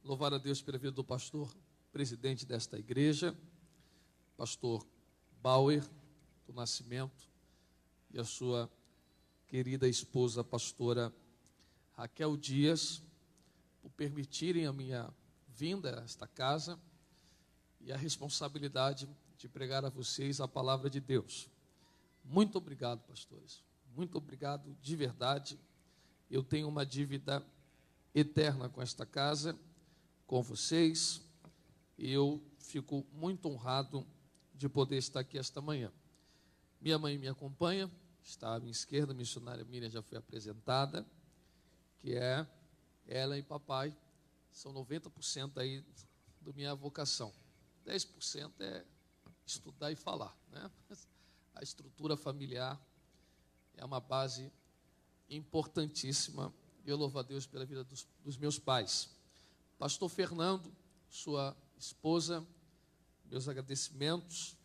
louvar a Deus pela vida do pastor, presidente desta igreja, pastor Bauer do Nascimento, e a sua querida esposa, a pastora Raquel Dias, por permitirem a minha vinda a esta casa e a responsabilidade de pregar a vocês a palavra de Deus. Muito obrigado, pastores. Muito obrigado de verdade. Eu tenho uma dívida eterna com esta casa, com vocês, e eu fico muito honrado de poder estar aqui esta manhã. Minha mãe me acompanha, está à minha esquerda, a missionária Miriam já foi apresentada, que é ela e papai, são 90% aí da minha vocação. 10% é estudar e falar, né? A estrutura familiar é uma base importantíssima. Eu louvo a Deus pela vida dos meus pais. Pastor Fernando, sua esposa, meus agradecimentos,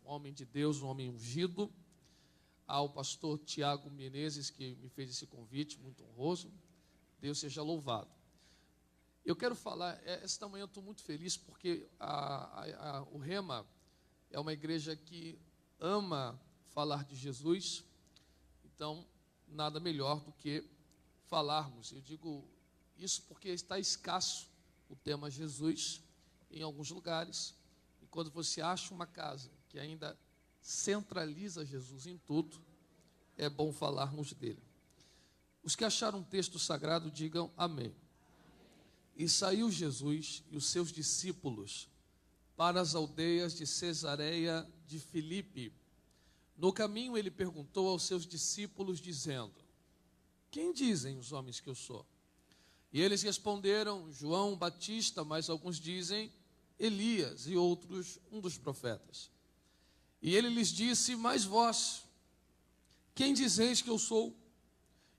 um homem de Deus, um homem ungido. Ao pastor Tiago Menezes, que me fez esse convite, muito honroso. Deus seja louvado. Eu quero falar, esta manhã eu estou muito feliz, porque o Rema é uma igreja que ama falar de Jesus, então nada melhor do que falarmos. Eu digo isso porque está escasso o tema Jesus em alguns lugares, e quando você acha uma casa que ainda centraliza Jesus em tudo, é bom falarmos dele. Os que acharam um texto sagrado, digam amém. E saiu Jesus e os seus discípulos para as aldeias de Cesareia de Filipe. No caminho ele perguntou aos seus discípulos, dizendo: quem dizem os homens que eu sou? E eles responderam: João Batista, mas alguns dizem Elias, e outros um dos profetas. E ele lhes disse: mas vós, quem dizeis que eu sou?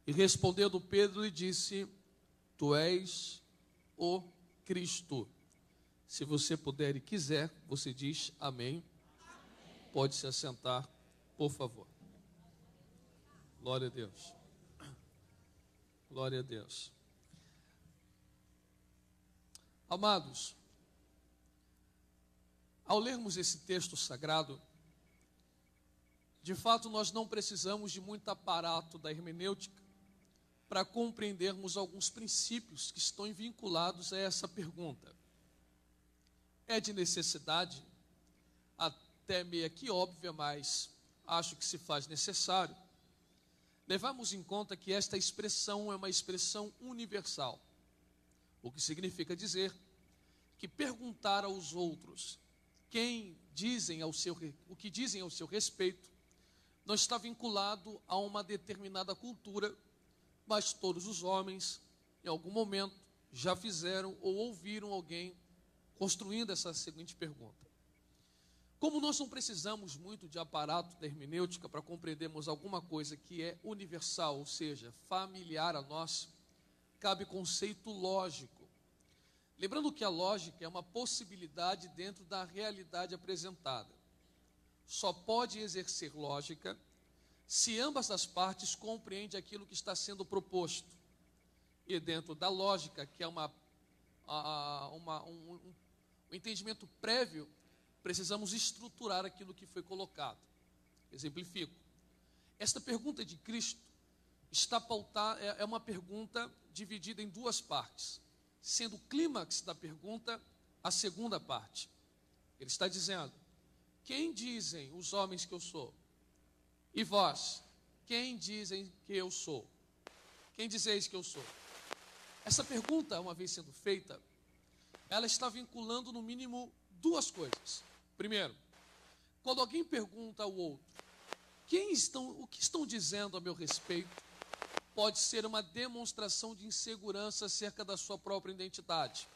E respondendo Pedro lhe disse: tu és o Cristo. Se você puder e quiser, você diz amém. Pode se assentar, por favor. Glória a Deus. Glória a Deus. Amados, ao lermos esse texto sagrado, de fato nós não precisamos de muito aparato da hermenêutica para compreendermos alguns princípios que estão vinculados a essa pergunta. É de necessidade, até meio que óbvia, mas acho que se faz necessário, levarmos em conta que esta expressão é uma expressão universal, o que significa dizer que perguntar aos outros o que dizem ao seu respeito não está vinculado a uma determinada cultura, mas todos os homens, em algum momento, já fizeram ou ouviram alguém construindo essa seguinte pergunta. Como nós não precisamos muito de aparato da hermenêutica para compreendermos alguma coisa que é universal, ou seja, familiar a nós, cabe conceito lógico. Lembrando que a lógica é uma possibilidade dentro da realidade apresentada. Só pode exercer lógica se ambas as partes compreendem aquilo que está sendo proposto. E dentro da lógica, que é um entendimento prévio, precisamos estruturar aquilo que foi colocado. Exemplifico. Esta pergunta de Cristo está pautada, é uma pergunta dividida em duas partes, sendo o clímax da pergunta a segunda parte. Ele está dizendo: quem dizem os homens que eu sou? E vós, quem dizem que eu sou? Quem dizeis que eu sou? Essa pergunta, uma vez sendo feita, ela está vinculando no mínimo duas coisas. Primeiro, quando alguém pergunta ao outro, o que estão dizendo a meu respeito, pode ser uma demonstração de insegurança acerca da sua própria identidade.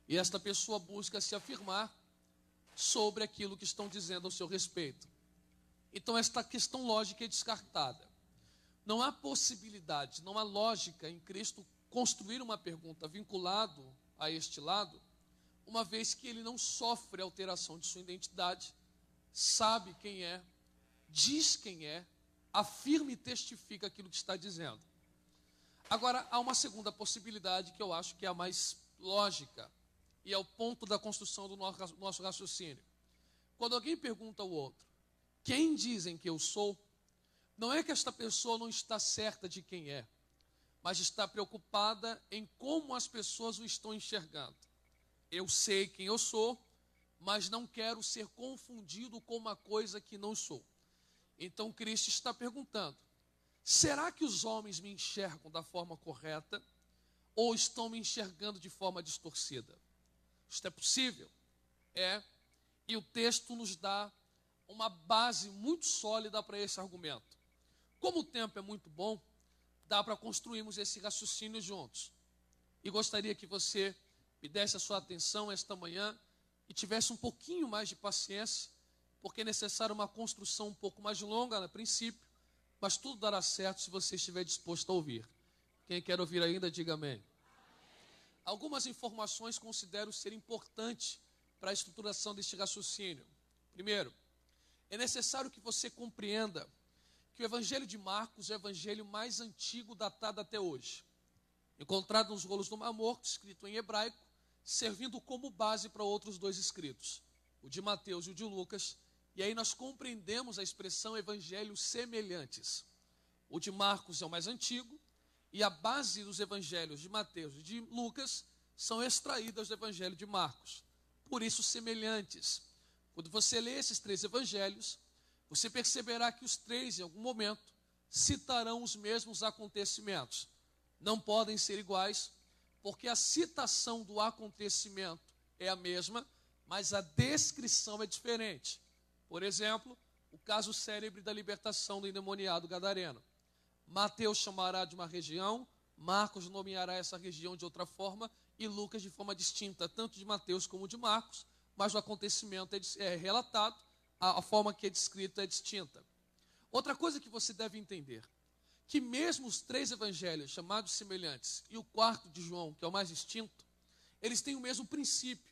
E esta pessoa busca se afirmar sobre aquilo que estão dizendo ao seu respeito. Então esta questão lógica é descartada. Não há possibilidade, não há lógica em Cristo construir uma pergunta vinculado a este lado, uma vez que ele não sofre alteração de sua identidade, sabe quem é, diz quem é, afirma e testifica aquilo que está dizendo. Agora, há uma segunda possibilidade que eu acho que é a mais lógica e é o ponto da construção do nosso raciocínio. Quando alguém pergunta ao outro, quem dizem que eu sou? Não é que esta pessoa não está certa de quem é, mas está preocupada em como as pessoas o estão enxergando. Eu sei quem eu sou, mas não quero ser confundido com uma coisa que não sou. Então Cristo está perguntando, será que os homens me enxergam da forma correta ou estão me enxergando de forma distorcida? Isto é possível? É. E o texto nos dá uma base muito sólida para esse argumento. Como o tempo é muito bom, dá para construirmos esse raciocínio juntos. E gostaria que você me desse a sua atenção esta manhã e tivesse um pouquinho mais de paciência, porque é necessário uma construção um pouco mais longa a princípio, mas tudo dará certo se você estiver disposto a ouvir. Quem quer ouvir ainda, diga amém. Algumas informações considero ser importantes para a estruturação deste raciocínio. Primeiro, é necessário que você compreenda que o Evangelho de Marcos é o evangelho mais antigo datado até hoje. Encontrado nos rolos do Mar Morto, escrito em hebraico, servindo como base para outros dois escritos, o de Mateus e o de Lucas, e aí nós compreendemos a expressão evangelhos semelhantes. O de Marcos é o mais antigo, e a base dos evangelhos de Mateus e de Lucas são extraídas do evangelho de Marcos. Por isso, semelhantes. Quando você lê esses três evangelhos, você perceberá que os três, em algum momento, citarão os mesmos acontecimentos. Não podem ser iguais, porque a citação do acontecimento é a mesma, mas a descrição é diferente. Por exemplo, o caso célebre da libertação do endemoniado gadareno. Mateus chamará de uma região, Marcos nomeará essa região de outra forma e Lucas de forma distinta, tanto de Mateus como de Marcos, mas o acontecimento é relatado, a forma que é descrita é distinta. Outra coisa que você deve entender, que mesmo os três evangelhos chamados semelhantes e o quarto de João, que é o mais distinto, eles têm o mesmo princípio,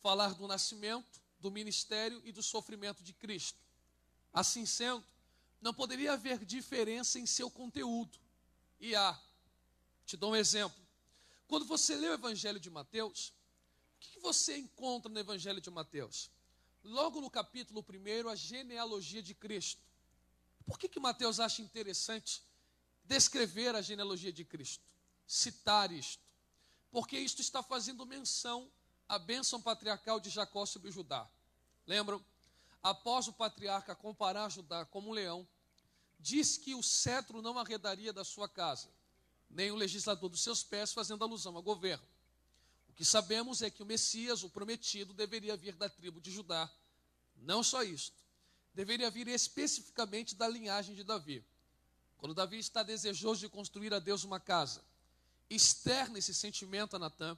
falar do nascimento, do ministério e do sofrimento de Cristo. Assim sendo, não poderia haver diferença em seu conteúdo. E há. Te dou um exemplo. Quando você lê o Evangelho de Mateus, o que você encontra no Evangelho de Mateus? Logo no capítulo 1, a genealogia de Cristo. Por que Mateus acha interessante descrever a genealogia de Cristo? Citar isto? Porque isto está fazendo menção à bênção patriarcal de Jacó sobre Judá. Lembram? Após o patriarca comparar Judá como um leão, diz que o cetro não arredaria da sua casa, nem o legislador dos seus pés, fazendo alusão ao governo. O que sabemos é que o Messias, o prometido, deveria vir da tribo de Judá. Não só isto, deveria vir especificamente da linhagem de Davi. Quando Davi está desejoso de construir a Deus uma casa, externa esse sentimento a Natã.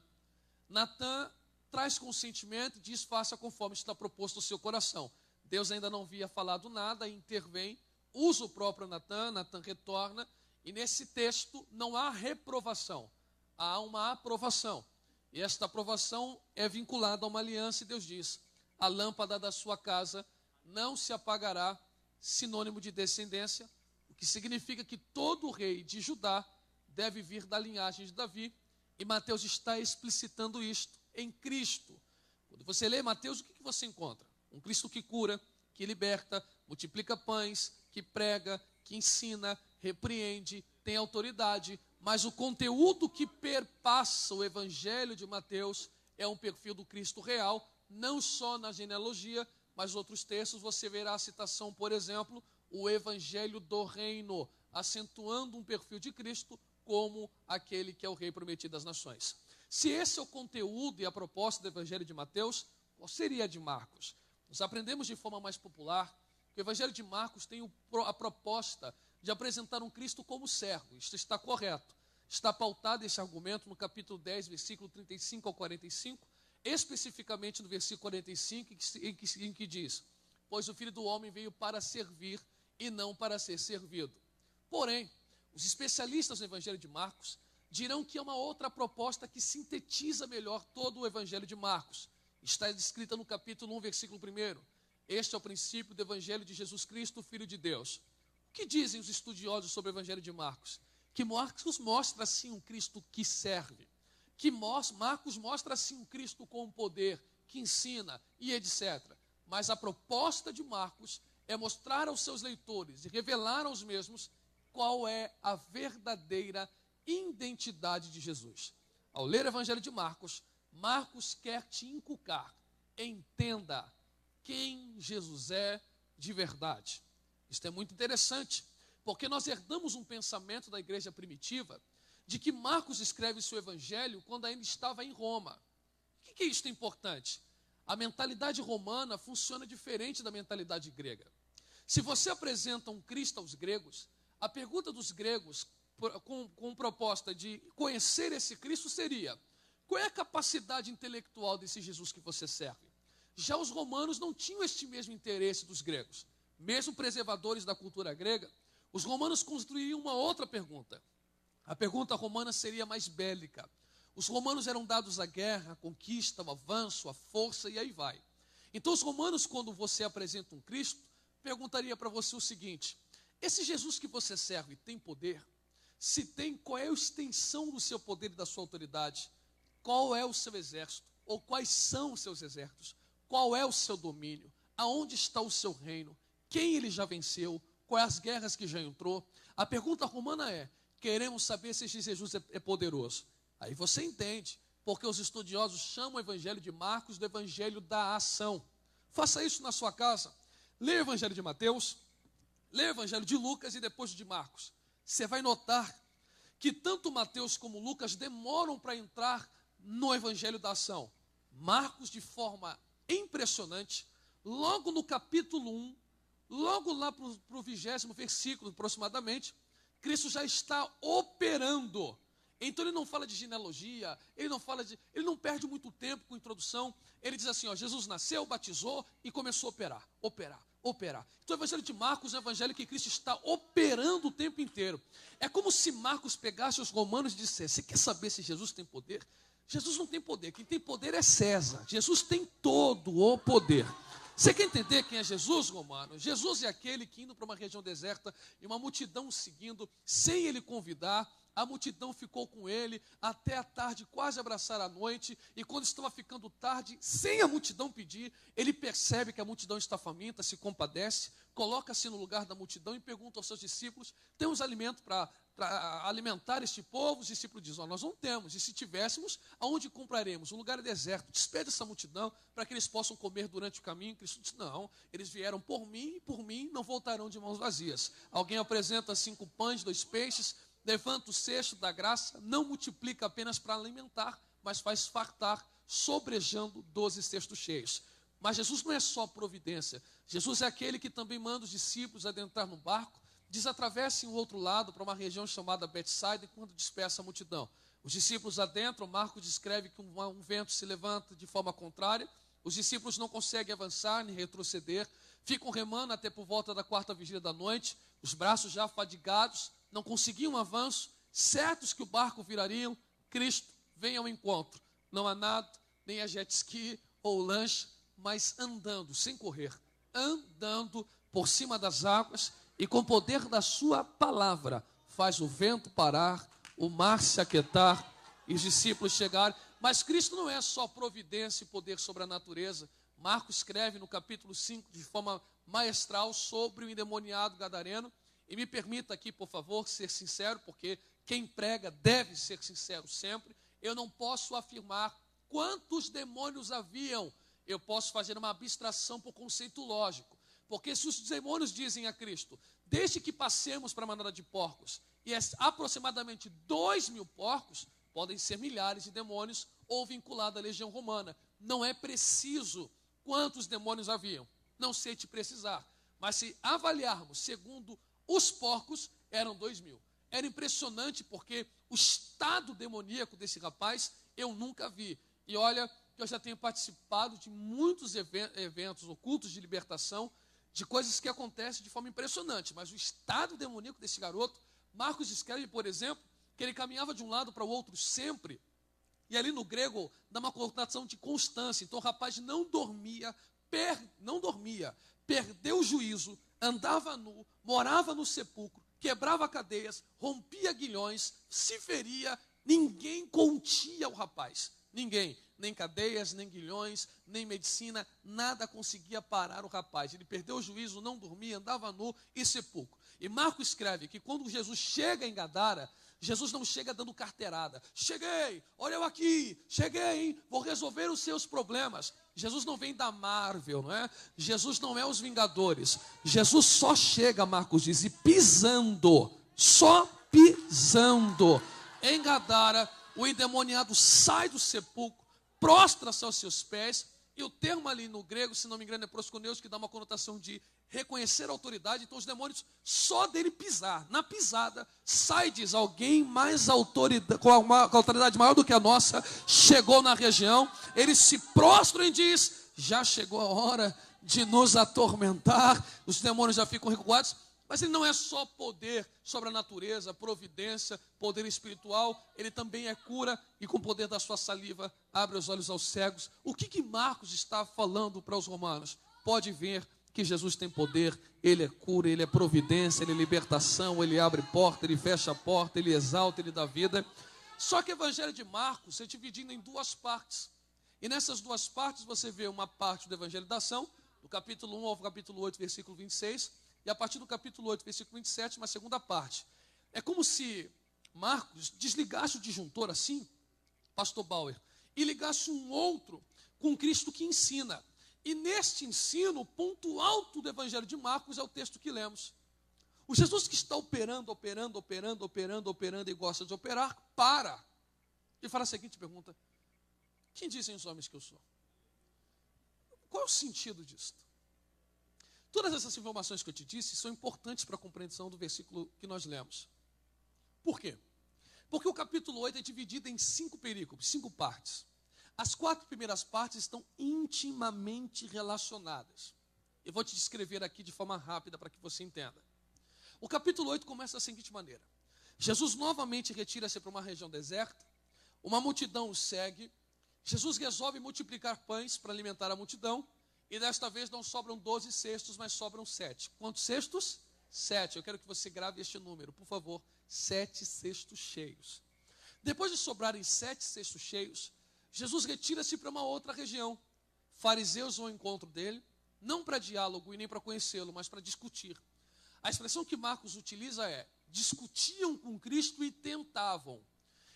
Natã traz consentimento e diz, faça conforme está proposto ao seu coração. Deus ainda não havia falado nada, intervém, usa o próprio Natã, Natã retorna, e nesse texto não há reprovação, há uma aprovação. E esta aprovação é vinculada a uma aliança, e Deus diz, a lâmpada da sua casa não se apagará, sinônimo de descendência, o que significa que todo rei de Judá deve vir da linhagem de Davi, e Mateus está explicitando isto em Cristo. Quando você lê Mateus, o que você encontra? Um Cristo que cura, que liberta, multiplica pães, que prega, que ensina, repreende, tem autoridade, mas o conteúdo que perpassa o evangelho de Mateus é um perfil do Cristo real, não só na genealogia, mas outros textos você verá a citação, por exemplo, o evangelho do reino, acentuando um perfil de Cristo como aquele que é o rei prometido das nações. Se esse é o conteúdo e a proposta do evangelho de Mateus, qual seria a de Marcos? Nós aprendemos de forma mais popular que o evangelho de Marcos tem a proposta de apresentar um Cristo como servo. Isto está correto. Está pautado esse argumento no capítulo 10, versículo 35 ao 45, especificamente no versículo 45, em que diz, pois o Filho do Homem veio para servir e não para ser servido. Porém, os especialistas no evangelho de Marcos dirão que é uma outra proposta que sintetiza melhor todo o evangelho de Marcos. Está descrita no capítulo 1, versículo 1. Este é o princípio do evangelho de Jesus Cristo, Filho de Deus. O que dizem os estudiosos sobre o evangelho de Marcos? Que Marcos mostra, sim, um Cristo que serve. que Marcos mostra assim o Cristo com poder, que ensina e etc. Mas a proposta de Marcos é mostrar aos seus leitores e revelar aos mesmos qual é a verdadeira identidade de Jesus. Ao ler o Evangelho de Marcos, Marcos quer te inculcar, entenda quem Jesus é de verdade. Isto é muito interessante, porque nós herdamos um pensamento da igreja primitiva de que Marcos escreve seu evangelho quando ainda estava em Roma. O que é isto importante? A mentalidade romana funciona diferente da mentalidade grega. Se você apresenta um Cristo aos gregos, a pergunta dos gregos, com proposta de conhecer esse Cristo, seria: qual é a capacidade intelectual desse Jesus que você serve? Já os romanos não tinham este mesmo interesse dos gregos. Mesmo preservadores da cultura grega, os romanos construíam uma outra pergunta. A pergunta romana seria mais bélica. Os romanos eram dados à guerra, à conquista, ao avanço, à força e aí vai. Então os romanos, quando você apresenta um Cristo, perguntaria para você o seguinte: esse Jesus que você serve tem poder? Se tem, qual é a extensão do seu poder e da sua autoridade? Qual é o seu exército? Ou quais são os seus exércitos? Qual é o seu domínio? Aonde está o seu reino? Quem ele já venceu? Quais as guerras que já entrou? A pergunta romana é: queremos saber se esse Jesus é poderoso. Aí você entende, porque os estudiosos chamam o evangelho de Marcos do evangelho da ação. Faça isso na sua casa. Leia o evangelho de Mateus, leia o evangelho de Lucas e depois de Marcos. Você vai notar que tanto Mateus como Lucas demoram para entrar no evangelho da ação. Marcos, de forma impressionante, logo no capítulo 1, logo lá para o 20º versículo aproximadamente, Cristo já está operando. Então ele não fala de genealogia, ele não perde muito tempo com introdução. Ele diz assim: Jesus nasceu, batizou e começou a operar. Então o evangelho de Marcos é um evangelho que Cristo está operando o tempo inteiro. É como se Marcos pegasse os romanos e dissesse: você quer saber se Jesus tem poder? Jesus não tem poder, quem tem poder é César. Jesus tem todo o poder. Você quer entender quem é Jesus, romano? Jesus é aquele que, indo para uma região deserta e uma multidão seguindo, sem ele convidar, a multidão ficou com ele até a tarde, quase abraçar a noite, e quando estava ficando tarde, sem a multidão pedir, ele percebe que a multidão está faminta, se compadece, coloca-se no lugar da multidão e pergunta aos seus discípulos: temos alimento para alimentar este povo? Os discípulos dizem: nós não temos, e se tivéssemos, aonde compraremos? O lugar é deserto. Despede essa multidão para que eles possam comer durante o caminho. Cristo diz: não, eles vieram por mim, e por mim não voltarão de mãos vazias. Alguém apresenta 5 pães, 2 peixes, levanta o cesto da graça, não multiplica apenas para alimentar, mas faz fartar, sobrejando 12 cestos cheios. Mas Jesus não é só providência. Jesus é aquele que também manda os discípulos adentrar no barco, desatravessem o outro lado para uma região chamada Betsaida, enquanto dispersa a multidão. Os discípulos adentram. Marcos descreve que um vento se levanta de forma contrária. Os discípulos não conseguem avançar nem retroceder, ficam remando até por volta da 4ª vigília da noite, os braços já fadigados, não conseguiam um avanço, certos que o barco viraria. Cristo vem ao encontro. Não há nada, nem a jet ski ou lanche, mas andando, sem correr, andando por cima das águas, e com o poder da sua palavra faz o vento parar, o mar se aquietar e os discípulos chegarem. Mas Cristo não é só providência e poder sobre a natureza. Marcos escreve no capítulo 5 de forma maestral sobre o endemoniado gadareno. E me permita aqui, por favor, ser sincero, porque quem prega deve ser sincero sempre. Eu não posso afirmar quantos demônios haviam. Eu posso fazer uma abstração por conceito lógico. Porque se os demônios dizem a Cristo: deixe que passemos para a manada de porcos, e aproximadamente 2.000 porcos, podem ser milhares de demônios ou vinculados à legião romana. Não é preciso quantos demônios haviam, não sei te precisar, mas se avaliarmos segundo os porcos, eram 2.000. Era impressionante, porque o estado demoníaco desse rapaz eu nunca vi. E olha que eu já tenho participado de muitos eventos ocultos de libertação, de coisas que acontecem de forma impressionante, mas o estado demoníaco desse garoto, Marcos escreve, por exemplo, que ele caminhava de um lado para o outro sempre, e ali no grego dá uma conotação de constância. Então o rapaz não dormia, perdeu o juízo, andava nu, morava no sepulcro, quebrava cadeias, rompia aguilhões, se feria Ninguém continha o rapaz. Ninguém. Nem cadeias, nem guilhões, nem medicina, nada conseguia parar o rapaz. Ele perdeu o juízo, não dormia, andava nu e sepulcro. E Marcos escreve que quando Jesus chega em Gadara, Jesus não chega dando carteirada. Cheguei, olha eu aqui, cheguei, hein? Vou resolver os seus problemas. Jesus não vem da Marvel, não é? Jesus não é os Vingadores. Jesus só chega, Marcos diz, e pisando, só pisando. Em Gadara, o endemoniado sai do sepulcro, prostra-se aos seus pés, e o termo ali no grego, se não me engano, é proskuneus, que dá uma conotação de reconhecer a autoridade. Então os demônios, só dele pisar, na pisada, sai, diz, alguém mais autoridade, com autoridade maior do que a nossa, chegou na região. Eles se prostram e diz, já chegou a hora de nos atormentar. Os demônios já ficam recuados. Mas ele não é só poder sobre a natureza, providência, poder espiritual, ele também é cura, e com o poder da sua saliva abre os olhos aos cegos. O que Marcos está falando para os romanos? Pode ver que Jesus tem poder, ele é cura, ele é providência, ele é libertação, ele abre porta, ele fecha a porta, ele exalta, ele dá vida. Só que o evangelho de Marcos é dividido em duas partes. E nessas duas partes você vê uma parte do evangelho da ação, do capítulo 1 ao capítulo 8, versículo 26, e a partir do capítulo 8, versículo 27, uma segunda parte. É como se Marcos desligasse o disjuntor assim, pastor Bauer, e ligasse um outro com Cristo que ensina. E neste ensino, o ponto alto do evangelho de Marcos é o texto que lemos. O Jesus que está operando e gosta de operar, para. E fala a seguinte pergunta: quem dizem os homens que eu sou? Qual é o sentido disto? Todas essas informações que eu te disse são importantes para a compreensão do versículo que nós lemos. Por quê? Porque o capítulo 8 é dividido em 5 perícopes, 5 partes. As 4 primeiras partes estão intimamente relacionadas. Eu vou te descrever aqui de forma rápida para que você entenda. O capítulo 8 começa da seguinte maneira: Jesus novamente retira-se para uma região deserta, uma multidão o segue, Jesus resolve multiplicar pães para alimentar a multidão, e desta vez não sobram 12 cestos, mas sobram 7. Quantos cestos? 7. Eu quero que você grave este número, por favor. 7 cestos cheios. Depois de sobrarem 7 cestos cheios, Jesus retira-se para uma outra região. Fariseus vão ao encontro dele, não para diálogo e nem para conhecê-lo, mas para discutir. A expressão que Marcos utiliza é: discutiam com Cristo e tentavam.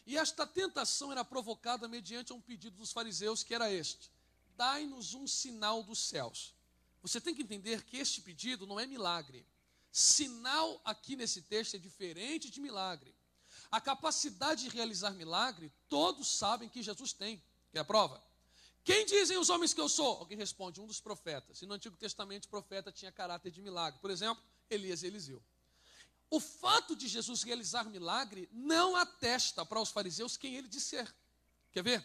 E esta tentação era provocada mediante um pedido dos fariseus, que era este: dai-nos um sinal dos céus. Você tem que entender que este pedido não é milagre. Sinal aqui nesse texto é diferente de milagre. A capacidade de realizar milagre, todos sabem que Jesus tem. Quer a prova? Quem dizem os homens que eu sou? Alguém responde: um dos profetas. E no Antigo Testamento o profeta tinha caráter de milagre. Por exemplo, Elias e Eliseu. O fato de Jesus realizar milagre não atesta para os fariseus quem ele disser. Quer ver?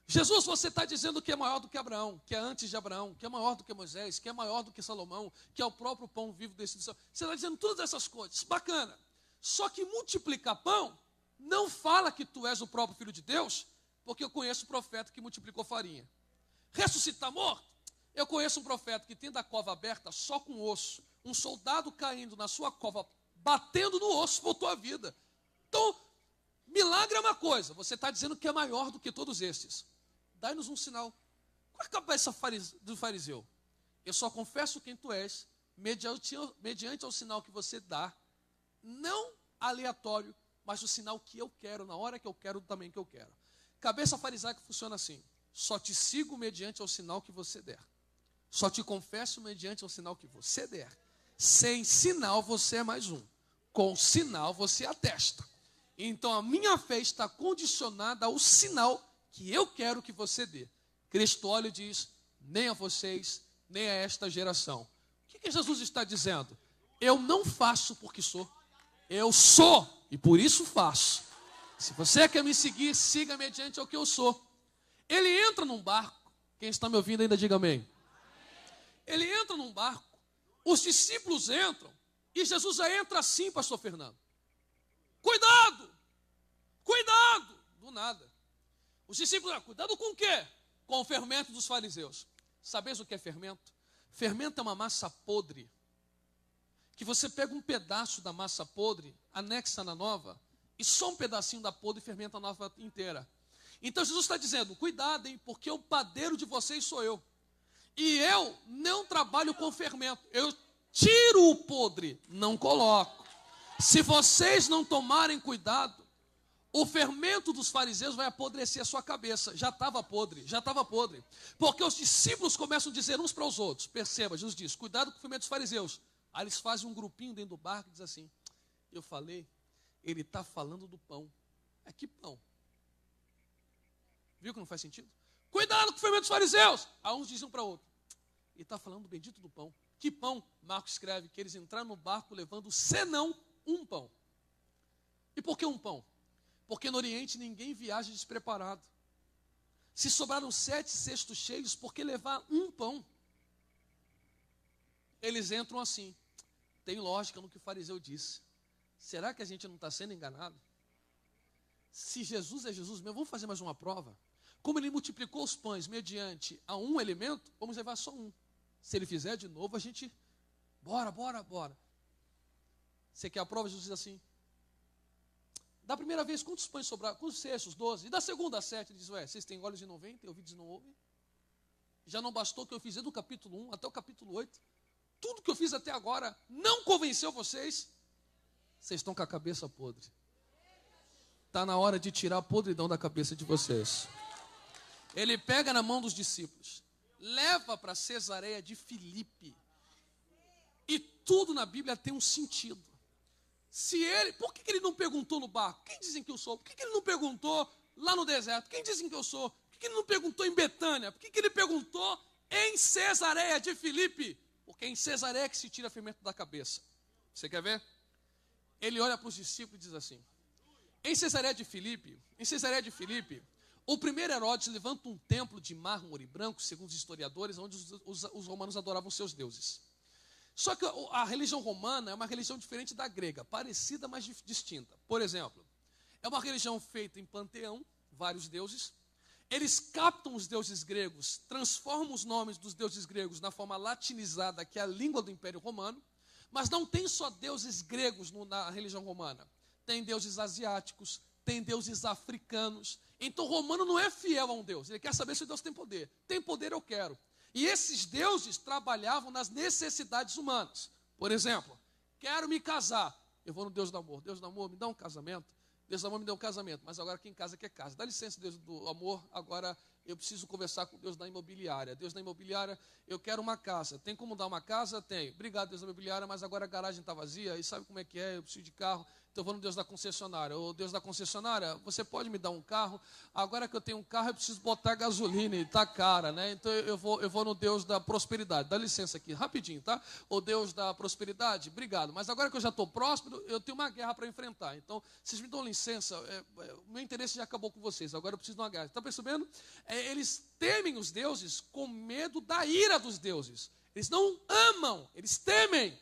Jesus, você está dizendo que é maior do que Abraão, que é antes de Abraão, que é maior do que Moisés, que é maior do que Salomão, que é o próprio pão vivo desse céu. Você está dizendo todas essas coisas, bacana. Só que multiplicar pão não fala que tu és o próprio Filho de Deus, porque eu conheço o profeta que multiplicou farinha. Ressuscitar morto? Eu conheço um profeta que, tendo a cova aberta só com osso, um soldado caindo na sua cova, batendo no osso, voltou à vida. Então, milagre é uma coisa, você está dizendo que é maior do que todos esses. Dai-nos um sinal. Qual é a cabeça do fariseu? Eu só confesso quem tu és, mediante ao sinal que você dá, não aleatório, mas o sinal que eu quero, na hora que eu quero, do tamanho que eu quero. Cabeça farisaica funciona assim: só te sigo mediante ao sinal que você der. Só te confesso mediante ao sinal que você der. Sem sinal você é mais um. Com sinal você atesta. Então a minha fé está condicionada ao sinal que eu quero que você dê. Cristo olha e diz: nem a vocês, nem a esta geração. O que Jesus está dizendo? Eu não faço porque sou. Eu sou e por isso faço. Se você quer me seguir, siga mediante ao que eu sou. Ele entra num barco. Quem está me ouvindo ainda diga amém. Ele entra num barco. Os discípulos entram. E Jesus já entra assim, pastor Fernando. Cuidado! Cuidado! Do nada. Os discípulos, cuidado com o quê? Com o fermento dos fariseus. Sabeis o que é fermento? Fermento é uma massa podre. Que você pega um pedaço da massa podre, anexa na nova, E só um pedacinho da podre fermenta a nova inteira. Então Jesus está dizendo, cuidado, hein, porque o padeiro de vocês sou eu. E eu não trabalho com fermento. Eu tiro o podre, não coloco. Se vocês não tomarem cuidado, o fermento dos fariseus vai apodrecer a sua cabeça. Já estava podre. Porque os discípulos começam a dizer uns para os outros. Perceba, Jesus diz, cuidado com o fermento dos fariseus. Aí eles fazem um grupinho dentro do barco e dizem assim, eu falei, ele está falando do pão. É que pão? Viu que não faz sentido? Cuidado com o fermento dos fariseus. Aí uns dizem um para o outro, ele está falando do bendito do pão. Que pão? Marcos escreve que eles entraram no barco levando senão um pão. E por que um pão? Porque no Oriente ninguém viaja despreparado. Se sobraram 7 cestos cheios, por que levar um pão? Eles entram assim. Tem lógica no que o fariseu disse. Será que a gente não está sendo enganado? Se Jesus é Jesus mesmo, vamos fazer mais uma prova? Como ele multiplicou os pães mediante a um elemento, vamos levar só um. Se ele fizer de novo, a gente... Bora. Você quer a prova? Jesus diz assim... Da primeira vez, quantos pães sobraram? Quantos cestos? 12. E da segunda, 7. Ele diz, vocês têm olhos de 90 e ouvidos de não ouvem? Já não bastou o que eu fiz do capítulo 1 até o capítulo 8? Tudo que eu fiz até agora não convenceu vocês? Vocês estão com a cabeça podre. Está na hora de tirar a podridão da cabeça de vocês. Ele pega na mão dos discípulos, leva para Cesareia de Filipe. E tudo na Bíblia tem um sentido. Por que ele não perguntou no barco? Quem dizem que eu sou? Por que ele não perguntou lá no deserto? Quem dizem que eu sou? Por que ele não perguntou em Betânia? Por que ele perguntou em Cesareia de Filipe? Porque é em Cesareia que se tira fermento da cabeça. Você quer ver? Ele olha para os discípulos e diz assim, em Cesareia de Filipe, o primeiro Herodes levanta um templo de mármore branco, segundo os historiadores, onde os romanos adoravam seus deuses. Só que a religião romana é uma religião diferente da grega, parecida, mas distinta. Por exemplo, é uma religião feita em panteão, vários deuses. Eles captam os deuses gregos, transformam os nomes dos deuses gregos na forma latinizada, que é a língua do Império Romano. Mas não tem só deuses gregos na religião romana. Tem deuses asiáticos, tem deuses africanos. Então o romano não é fiel a um deus. Ele quer saber se o Deus tem poder. Tem poder, eu quero. E esses deuses trabalhavam nas necessidades humanas. Por exemplo, quero me casar. Eu vou no Deus do amor. Deus do amor, me dá um casamento. Deus do amor me deu um casamento. Mas agora quem casa quer casa. Dá licença, Deus do amor. Agora eu preciso conversar com Deus da imobiliária. Deus da imobiliária, eu quero uma casa. Tem como dar uma casa? Tem. Obrigado, Deus da imobiliária, mas agora a garagem está vazia. E sabe como é que é? Eu preciso de carro. Então eu vou no Deus da concessionária. Ô Deus da concessionária, você pode me dar um carro? Agora que eu tenho um carro, eu preciso botar gasolina e está cara, né? Então eu vou no Deus da prosperidade. Dá licença aqui, rapidinho, tá? Ô Deus da prosperidade, obrigado. Mas agora que eu já estou próspero, eu tenho uma guerra para enfrentar. Então, vocês me dão licença, o meu interesse já acabou com vocês. Agora eu preciso de uma guerra. Está percebendo? Eles temem os deuses com medo da ira dos deuses. Eles não amam, eles temem.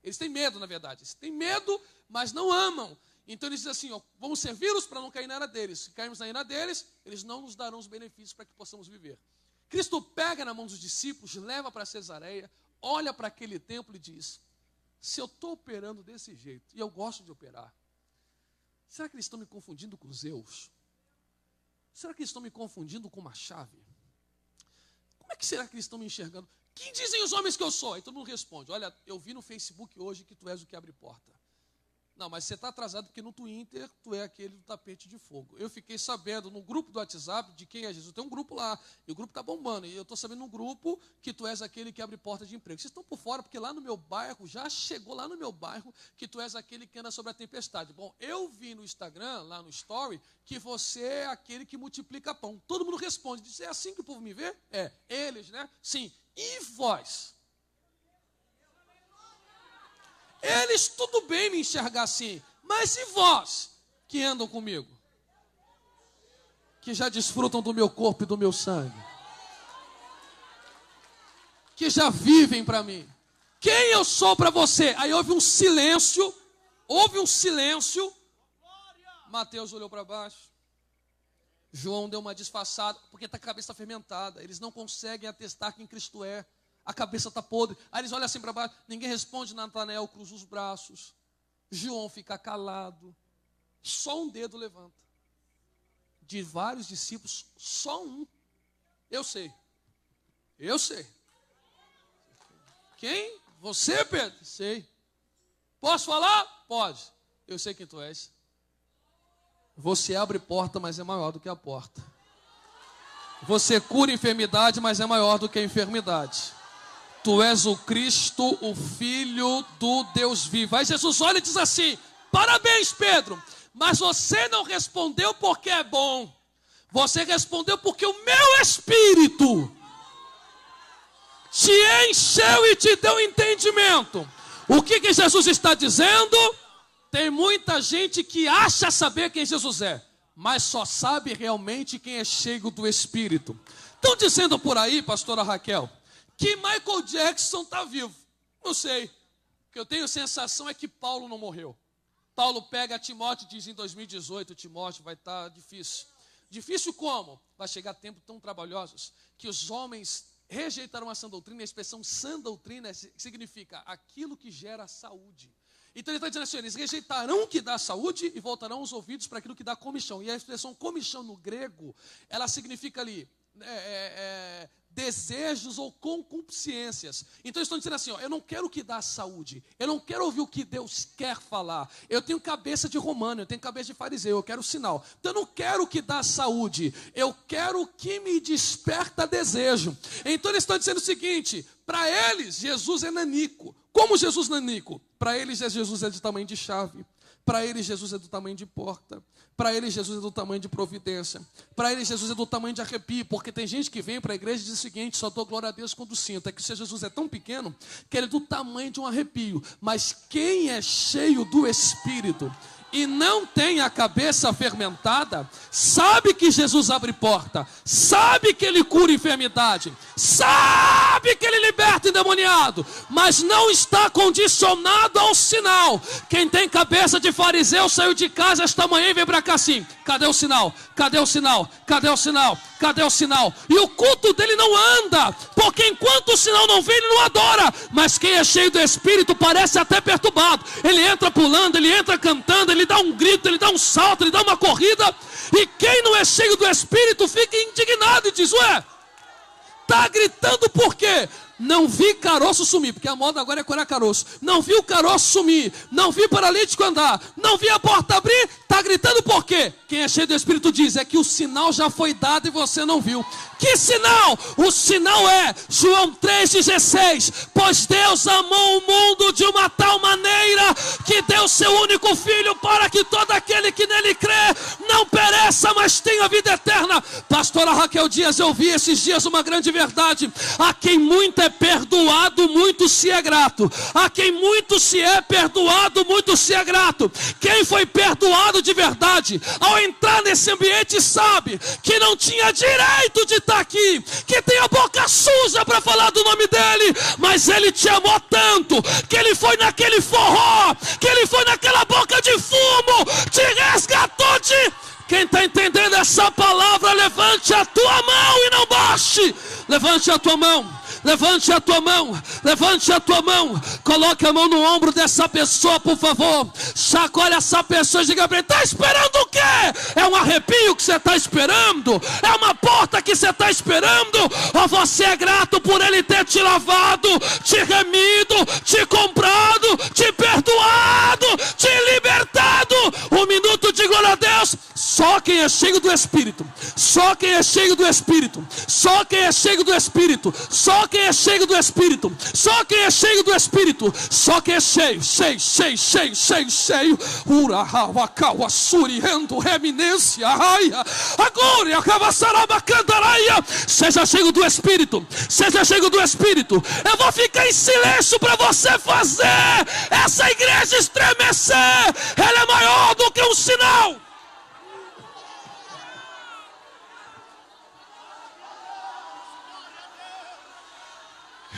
Eles têm medo, na verdade. Eles têm medo, mas não amam. Então eles dizem assim, vamos servi-los para não cair na ira deles. Se cairmos na ira deles, eles não nos darão os benefícios para que possamos viver. Cristo pega na mão dos discípulos, leva para Cesareia, olha para aquele templo e diz, se eu estou operando desse jeito, e eu gosto de operar, será que eles estão me confundindo com Zeus? Será que eles estão me confundindo com uma chave? Como é que será que eles estão me enxergando? Quem dizem os homens que eu sou? Aí todo mundo responde, olha, eu vi no Facebook hoje que tu és o que abre porta. Não, mas você está atrasado porque no Twitter tu é aquele do tapete de fogo. Eu fiquei sabendo no grupo do WhatsApp de quem é Jesus. Tem um grupo lá, e o grupo está bombando. E eu estou sabendo no grupo que tu és aquele que abre porta de emprego. Vocês estão por fora, porque lá no meu bairro, já chegou lá no meu bairro, que tu és aquele que anda sobre a tempestade. Bom, eu vi no Instagram, lá no Story, que você é aquele que multiplica pão. Todo mundo responde, diz, é assim que o povo me vê? É, eles, né? Sim. E vós? Eles tudo bem me enxergar assim, mas e vós que andam comigo? Que já desfrutam do meu corpo e do meu sangue? Que já vivem para mim? Quem eu sou para você? Aí houve um silêncio, Mateus olhou para baixo, João deu uma disfarçada, porque a cabeça está fermentada, eles não conseguem atestar quem Cristo é. A cabeça está podre. Aí eles olham assim para baixo. Ninguém responde. Natanael cruza os braços. João fica calado. Só um dedo levanta. De vários discípulos, só um. Eu sei. Quem? Você, Pedro? Sei. Posso falar? Pode. Eu sei quem tu és. Você abre porta, mas é maior do que a porta. Você cura enfermidade, mas é maior do que a enfermidade. Tu és o Cristo, o Filho do Deus vivo. Aí Jesus olha e diz assim: parabéns, Pedro, mas você não respondeu porque é bom. Você respondeu porque o meu Espírito te encheu e te deu entendimento. O que Jesus está dizendo? Tem muita gente que acha saber quem Jesus é, mas só sabe realmente quem é cheio do Espírito. Estão dizendo por aí, pastora Raquel, que Michael Jackson está vivo. Não sei. O que eu tenho sensação é que Paulo não morreu. Paulo pega Timóteo e diz em 2018, Timóteo, vai estar difícil. Difícil como? Vai chegar tempos tão trabalhosos que os homens rejeitarão a sã doutrina. A expressão sã doutrina significa aquilo que gera saúde. Então ele está dizendo assim: eles rejeitarão o que dá saúde e voltarão os ouvidos para aquilo que dá comichão. E a expressão comichão no grego, ela significa ali desejos ou concupiscências. Então eles estão dizendo assim: eu não quero o que dá saúde, eu não quero ouvir o que Deus quer falar. Eu tenho cabeça de romano, eu tenho cabeça de fariseu, eu quero sinal. Então eu não quero o que dá saúde, eu quero o que me desperta desejo. Então eles estão dizendo o seguinte: para eles Jesus é nanico. Como Jesus nanico? Para eles Jesus é do tamanho de chave. Para eles Jesus é do tamanho de porta. Para eles Jesus é do tamanho de providência. Para eles Jesus é do tamanho de arrepio. Porque tem gente que vem para a igreja e diz o seguinte: só dou glória a Deus quando sinto. É que se Jesus é tão pequeno que ele é do tamanho de um arrepio. Mas quem é cheio do Espírito e não tem a cabeça fermentada, sabe que Jesus abre porta, sabe que ele cura enfermidade, sabe que ele liberta endemoniado, mas não está condicionado ao sinal. Quem tem cabeça de fariseu saiu de casa esta manhã e veio para cá assim: cadê o sinal? Cadê o sinal? Cadê o sinal? Cadê o sinal? E o culto dele não anda, porque enquanto o sinal não vem, ele não adora. Mas quem é cheio do Espírito parece até perturbado. Ele entra pulando, ele entra cantando, ele dá um grito, ele dá um salto, ele dá uma corrida. E quem não é cheio do Espírito fica indignado e diz: ué, tá gritando por quê? Não vi caroço sumir, porque a moda agora é curar caroço. Não vi o caroço sumir, não vi paralítico andar, não vi a porta abrir. Está gritando por quê? Quem é cheio do Espírito diz: é que o sinal já foi dado e você não viu. Que sinal? O sinal é João 3,16. Pois Deus amou o mundo de uma tal maneira que deu seu único filho, para que todo aquele que nele crê não pereça, mas tenha vida eterna. Pastora Raquel Dias, eu vi esses dias uma grande verdade: a quem muito é perdoado, muito se é grato. A quem muito se é perdoado, muito se é grato. Quem foi perdoado de verdade, ao entrar nesse ambiente, sabe que não tinha direito de estar aqui, que tem a boca suja para falar do nome dele, mas ele te amou tanto que ele foi naquele forró, que ele foi naquela boca de fumo, te resgatou de... Quem está entendendo essa palavra, levante a tua mão e não baixe. Levante a tua mão. Levante a tua mão, levante a tua mão, coloque a mão no ombro dessa pessoa, por favor. Chacoalhe essa pessoa e diga para ele: está esperando o quê? É um arrepio que você está esperando? É uma porta que você está esperando? Ou você é grato por ele ter te lavado, te remido, te comprado, te perdoado, te libertado? Um minuto de glória a Deus. Só quem é cheio do Espírito, só quem é cheio do Espírito, só quem é cheio do Espírito, só quem é cheio do Espírito, só quem é cheio do Espírito, só quem é cheio, Urahawa suriendo reminência, agora acavassarabacandaraia. Seja cheio do Espírito, seja cheio do Espírito. Eu vou ficar em silêncio para você fazer essa igreja estremecer. Ela é maior do que um sinal.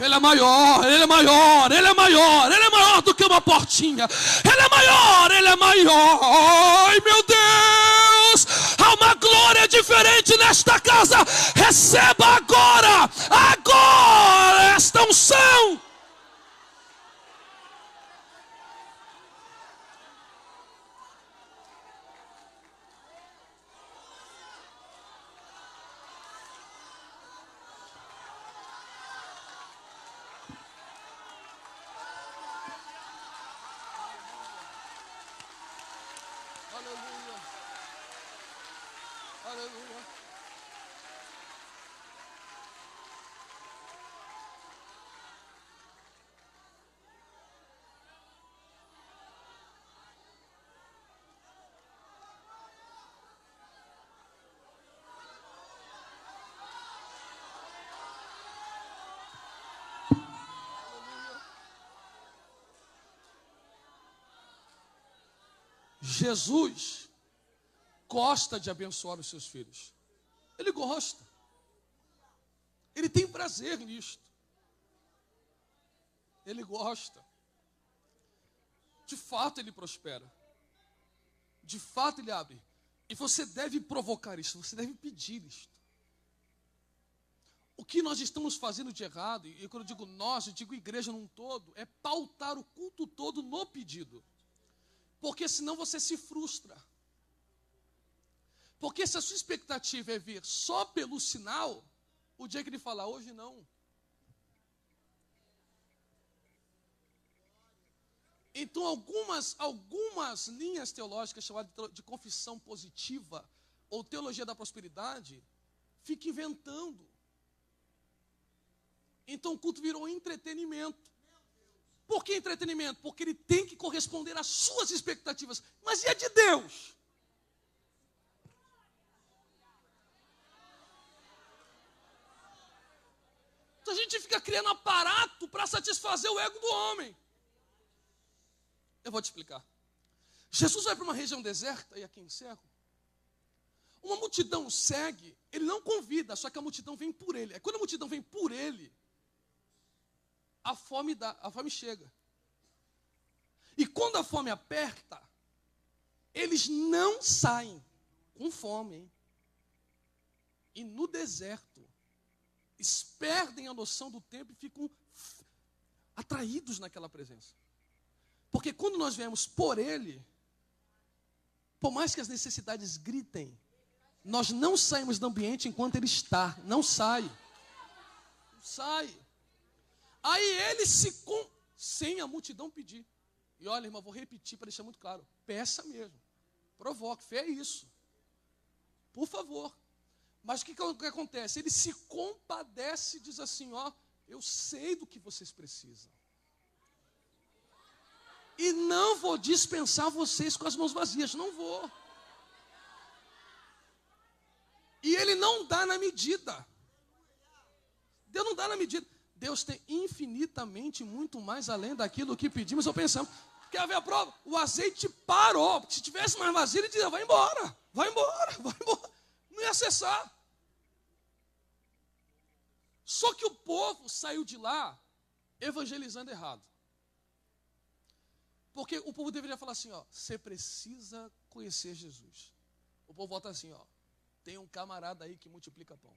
Ele é maior, ele é maior, ele é maior, ele é maior do que uma portinha. Ele é maior, ele é maior. Ai, meu Deus! Há uma glória diferente nesta casa. Receba agora esta unção. Aleluia. Jesus gosta de abençoar os seus filhos. Ele gosta. Ele tem prazer nisto. Ele gosta. De fato ele prospera. De fato ele abre. E você deve provocar isso, você deve pedir isto. O que nós estamos fazendo de errado, e quando eu digo nós, eu digo igreja num todo, é pautar o culto todo no pedido. Porque senão você se frustra. Porque se a sua expectativa é vir só pelo sinal, o dia que ele falar, hoje não. Então algumas linhas teológicas chamadas de confissão positiva ou teologia da prosperidade, fica inventando. Então o culto virou entretenimento. Por que entretenimento? Porque ele tem que corresponder às suas expectativas. Mas e a de Deus? Então a gente fica criando aparato para satisfazer o ego do homem. Eu vou te explicar. Jesus vai para uma região deserta, e aqui encerro. Uma multidão segue, ele não convida, só que a multidão vem por ele. Quando a multidão vem por ele, a fome chega. E quando a fome aperta, eles não saem com fome, hein? E no deserto, eles perdem a noção do tempo e ficam atraídos naquela presença. Porque quando nós viemos por ele, por mais que as necessidades gritem, nós não saímos do ambiente enquanto ele está. Não sai. Não sai. Aí ele sem a multidão pedir. E olha, irmão, vou repetir para deixar muito claro. Peça mesmo. Provoque. Fé é isso. Por favor. Mas o que acontece? Ele se compadece e diz assim, ó, eu sei do que vocês precisam. E não vou dispensar vocês com as mãos vazias. Não vou. E ele não dá na medida. Deus não dá na medida. Deus tem infinitamente muito mais além daquilo que pedimos ou pensamos. Quer ver a prova? O azeite parou. Porque se tivesse mais vazio, ele dizia, vai embora, vai embora, vai embora. Não ia cessar. Só que o povo saiu de lá evangelizando errado. Porque o povo deveria falar assim, ó, você precisa conhecer Jesus. O povo volta assim, ó, tem um camarada aí que multiplica pão.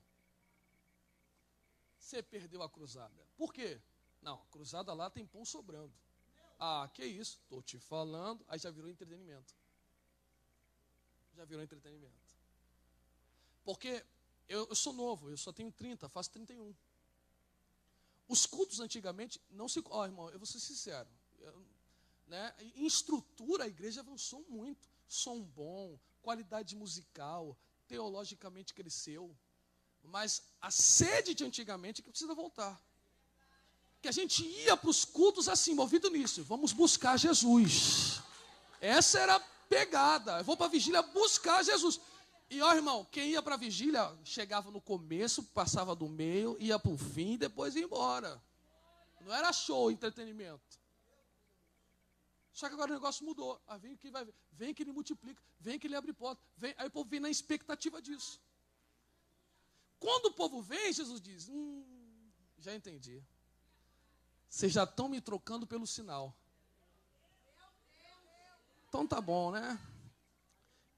Você perdeu a cruzada. Por quê? Não, a cruzada lá tem pão sobrando. Ah, que isso? Estou te falando. Aí já virou entretenimento. Já virou entretenimento. Porque eu sou novo, eu só tenho 30, faço 31. Os cultos antigamente não se... Ó, irmão, eu vou ser sincero. Né? Em estrutura a igreja avançou muito. Som bom, qualidade musical, teologicamente cresceu. Mas a sede de antigamente é que precisa voltar. Que a gente ia para os cultos assim, movido nisso. Vamos buscar Jesus. Essa era a pegada. Eu vou para a vigília buscar Jesus. E ó, irmão, quem ia para a vigília, chegava no começo, passava do meio, ia para o fim e depois ia embora. Não era show, entretenimento. Só que agora o negócio mudou. Ah, vem que vai ver. Vem que ele multiplica, vem que ele abre porta. Vem. Aí o povo vem na expectativa disso. Quando o povo vem, Jesus diz, já entendi. Vocês já estão me trocando pelo sinal. Então tá bom, né?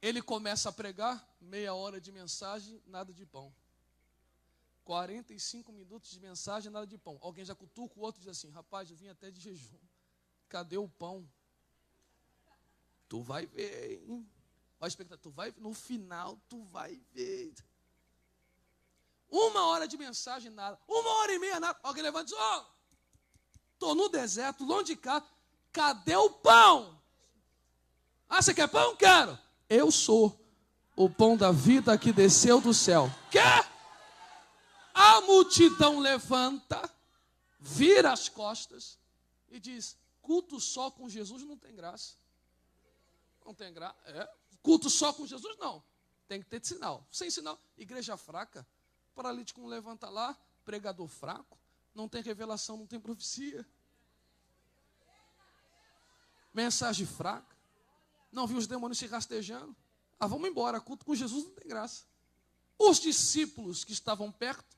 Ele começa a pregar, meia hora de mensagem, nada de pão. 45 minutos de mensagem, nada de pão. Alguém já cutuca, o outro diz assim, rapaz, eu vim até de jejum. Cadê o pão? Tu vai ver, hein? Tu vai, no final, tu vai ver. 1 hora de mensagem, nada. 1h30, nada. Alguém levanta e diz, ó, estou no deserto, longe de cá. Cadê o pão? Ah, você quer pão? Quero. Eu sou o pão da vida que desceu do céu. Quê? A multidão levanta, vira as costas e diz: culto só com Jesus não tem graça. Não tem graça. Culto só com Jesus não. Tem que ter sinal. Sem sinal, igreja fraca, paralítico não levanta lá, pregador fraco, não tem revelação, não tem profecia. Mensagem fraca, não viu os demônios se rastejando. Vamos embora, culto com Jesus não tem graça. Os discípulos que estavam perto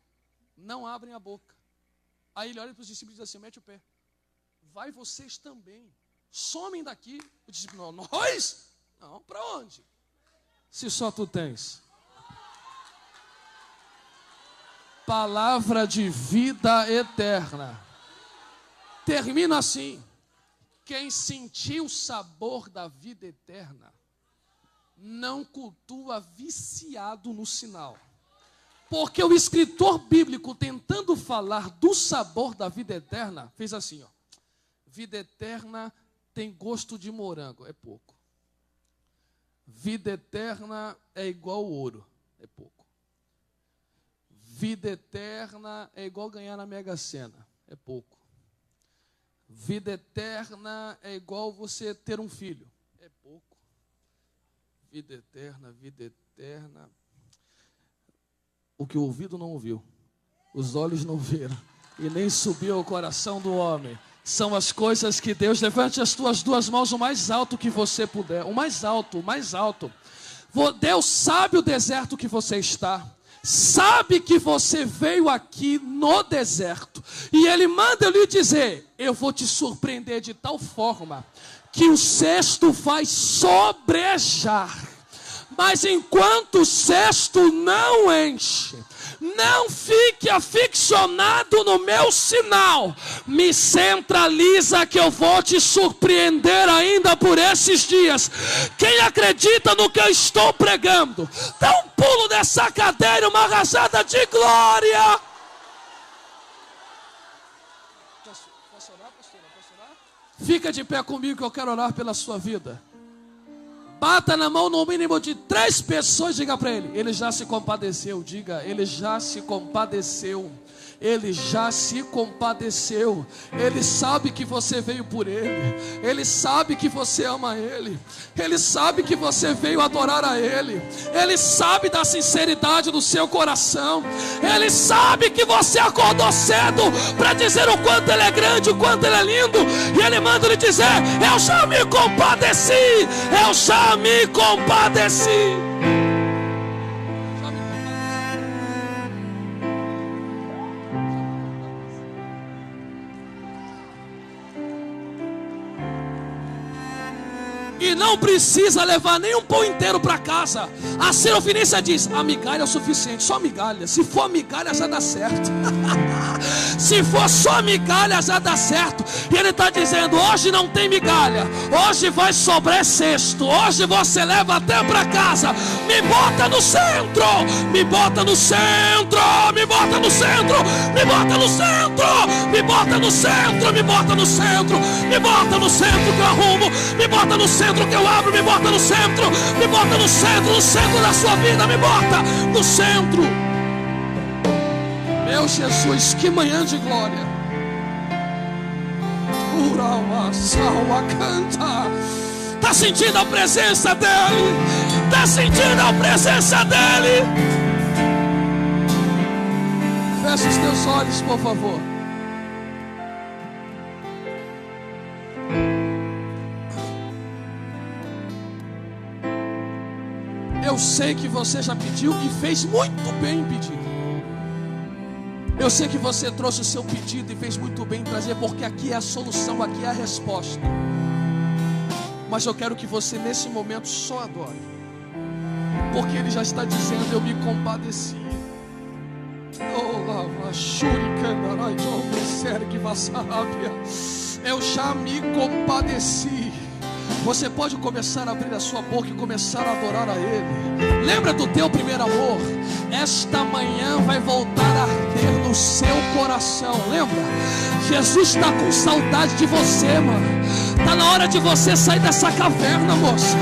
não abrem a boca. Aí ele olha para os discípulos e diz assim: mete o pé. Vai vocês também. Somem daqui. O discípulo: não, nós? Não, para onde? Se só tu tens palavra de vida eterna. Termina assim: quem sentiu o sabor da vida eterna não cultua viciado no sinal. Porque o escritor bíblico, tentando falar do sabor da vida eterna, fez assim, ó: vida eterna tem gosto de morango, é pouco. Vida eterna é igual ouro, é pouco. Vida eterna é igual ganhar na Mega Sena, é pouco. Vida eterna é igual você ter um filho, é pouco. Vida eterna, vida eterna. O que o ouvido não ouviu, os olhos não viram, e nem subiu ao coração do homem, são as coisas que Deus... Levante as tuas duas mãos o mais alto que você puder, o mais alto, o mais alto. Deus sabe o deserto que você está, sabe que você veio aqui no deserto, e Ele manda eu lhe dizer: eu vou te surpreender de tal forma, que o cesto vai sobrejar. Mas enquanto o cesto não enche, não fique aficionado no meu sinal. Me centraliza que eu vou te surpreender ainda por esses dias. Quem acredita no que eu estou pregando, dá um pulo dessa cadeira, uma rajada de glória. Posso orar, pastora? Posso orar? Fica de pé comigo que eu quero orar pela sua vida. Bata na mão no mínimo de 3 pessoas, diga para ele: ele já se compadeceu. Diga: ele já se compadeceu. Ele já se compadeceu. Ele sabe que você veio por Ele. Ele sabe que você ama Ele. Ele sabe que você veio adorar a Ele. Ele sabe da sinceridade do seu coração. Ele sabe que você acordou cedo para dizer o quanto Ele é grande, o quanto Ele é lindo. E Ele manda lhe dizer: eu já me compadeci. Eu já me compadeci. E não precisa levar nem um pão inteiro para casa. A Serofinícia diz: a migalha é o suficiente, só migalha. Se for migalha já dá certo. Se for só migalha já dá certo. E ele está dizendo: hoje não tem migalha, hoje vai sobrar cesto. Hoje você leva até para casa. Me bota no centro, me bota no centro, me bota no centro, me bota no centro, me bota no centro, me bota no centro, me bota no centro que eu arrumo, me bota no centro que eu abro, me bota no centro, me bota no centro da sua vida, me bota no centro. Meu Jesus, que manhã de glória. Urawa, salva, canta. Está sentindo a presença dEle? Está sentindo a presença dEle? Fecha os teus olhos, por favor. Eu sei que você já pediu e fez muito bem em pedir. Eu sei que você trouxe o seu pedido e fez muito bem em trazer, porque aqui é a solução, aqui é a resposta. Mas eu quero que você nesse momento só adore, porque Ele já está dizendo: eu me compadeci. Eu já me compadeci. Você pode começar a abrir a sua boca e começar a adorar a Ele. Lembra do teu primeiro amor? Esta manhã vai voltar a arder no seu coração. Lembra? Jesus está com saudade de você, mano. Está na hora de você sair dessa caverna, moça.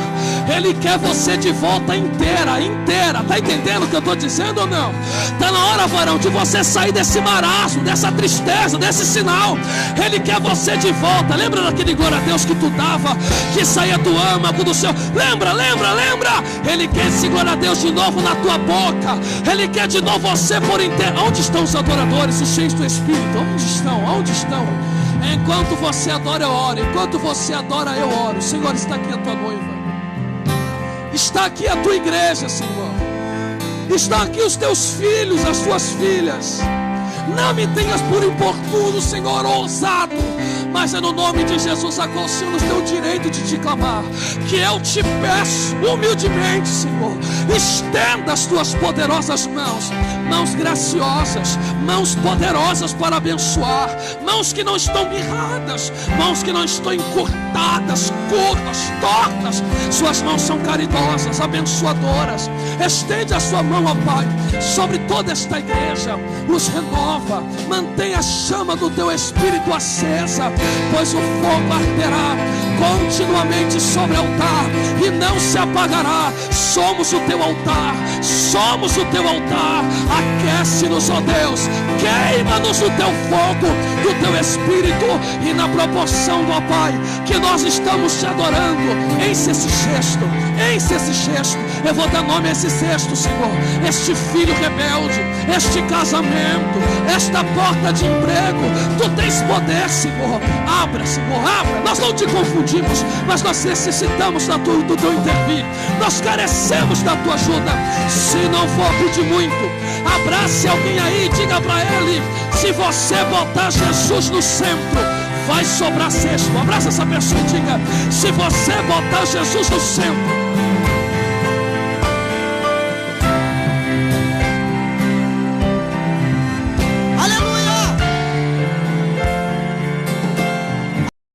Ele quer você de volta inteira, inteira. Está entendendo o que eu estou dizendo ou não? Está na hora, varão, de você sair desse marasmo, dessa tristeza, desse sinal. Ele quer você de volta. Lembra daquele glória a Deus que tu dava, que saía do âmago do céu? Lembra, lembra, lembra? Ele quer esse glória a Deus de novo na tua boca. Ele quer de novo você por inteiro. Onde estão os adoradores, os cheios do Espírito? Onde estão? Onde estão? Enquanto você adora, eu oro. Enquanto você adora, eu oro. Senhor, está aqui a tua noiva. Está aqui a tua igreja, Senhor. Está aqui os teus filhos, as tuas filhas. Não me tenhas por importuno, Senhor, ousado, mas é no nome de Jesus a qual o Senhor nos deu o direito de te clamar, que eu te peço humildemente, Senhor, estenda as tuas poderosas mãos, mãos graciosas, mãos poderosas para abençoar, mãos que não estão mirradas, mãos que não estão encurtadas, curvas, tortas. Suas mãos são caridosas, abençoadoras. Estende a sua mão, ó Pai, sobre toda esta igreja, nos renova, mantenha a chama do teu Espírito acesa, pois o fogo arderá continuamente sobre o altar e não se apagará. Somos o teu altar, somos o teu altar. Aquece-nos, ó Deus, queima-nos o teu fogo do teu Espírito, e na proporção, ó Pai, que nós estamos te adorando, enche esse cesto, enche esse cesto. Eu vou dar nome a esse cesto, Senhor. Este filho rebelde, este casamento, esta porta de emprego, tu tens poder, Senhor. Abra, Senhor, abra. Nós não te confundimos, mas nós necessitamos do teu intervir. Nós carecemos da tua ajuda. Se não for pedir muito, abrace alguém aí, diga para ele: se você botar Jesus no centro, vai sobrar cesto. Abraça essa pessoa e diga: se você botar Jesus no centro,